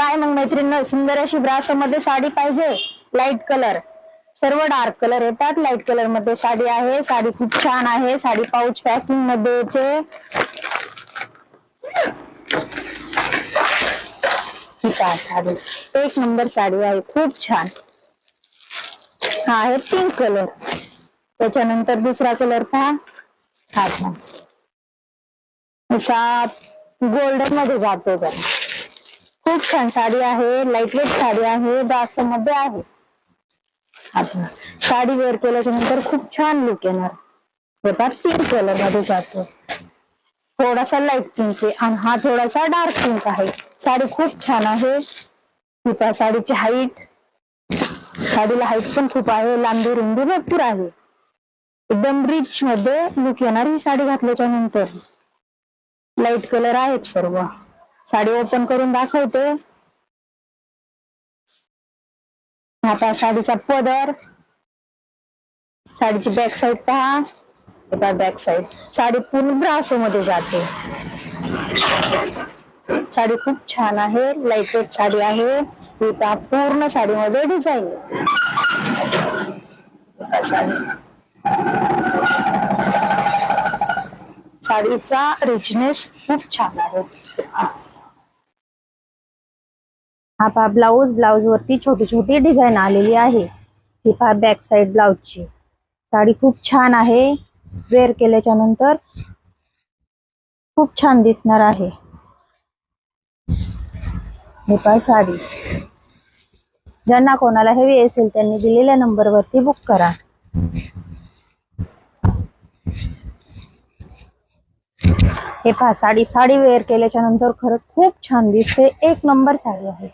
काय मग मैत्रिणी, सुंदर अशी ब्रासोमध्ये साडी पाहिजे? लाईट कलर, सर्व डार्क कलर येतात. लाईट कलर मध्ये साडी आहे. साडी खूप छान आहे. साडी पाऊच पॅकिंग मध्ये येते. ही पहा साडी, एक नंबर साडी आहे, खूप छान. हा आहे पिंक कलर. त्याच्यानंतर दुसरा कलर पहा, हा छान असा गोल्डन मध्ये जातो जरा. खूप छान साडी आहे. लाईट वेट साडी आहे. ब्रासो मध्ये आहे. अच्छा, साडी वेअर केल्याच्या नंतर खूप छान लुक येणार. हे पहा पिंक कलर मध्ये जातो. थोडासा लाईट पिंक आहे आणि हा थोडासा डार्क पिंक आहे. साडी खूप छान आहे. ही पहा साडीची हाईट, साडीला हाईट पण खूप आहे. लांबी रुंदी भरपूर आहे. एकदम रिच मध्ये लुक येणार ही साडी घातल्याच्या नंतर. लाईट कलर आहेत सर्व. साडी ओपन करून दाखवते. आता साडीचा पदर, साडीची बॅक साईड पहा. बॅक साईड साडी पूर्ण ब्रासो मध्ये जाते. साडी खूप छान आहे. लाईट वेट साडी आहे. ही पहा पूर्ण साडीमध्ये डिझाईन. साडीचा रिचनेस खूप छान आहे. हा पहा ब्लाऊज, ब्लाऊज वरती छोटी छोटी डिझाईन आलेली आहे. ही पहा बॅक साईड ब्लाऊजची. साडी खूप छान आहे. वेअर केल्याच्या नंतर खूप छान दिसणार आहे. ही पहा साडी. ज्यांना कोणाला हवी असेल त्यांनी दिलेल्या नंबर वरती बुक करा. हे पहा साडी, साडी वेअर केल्याच्या नंतर खरंच खूप छान दिसते. एक नंबर साडी आहे.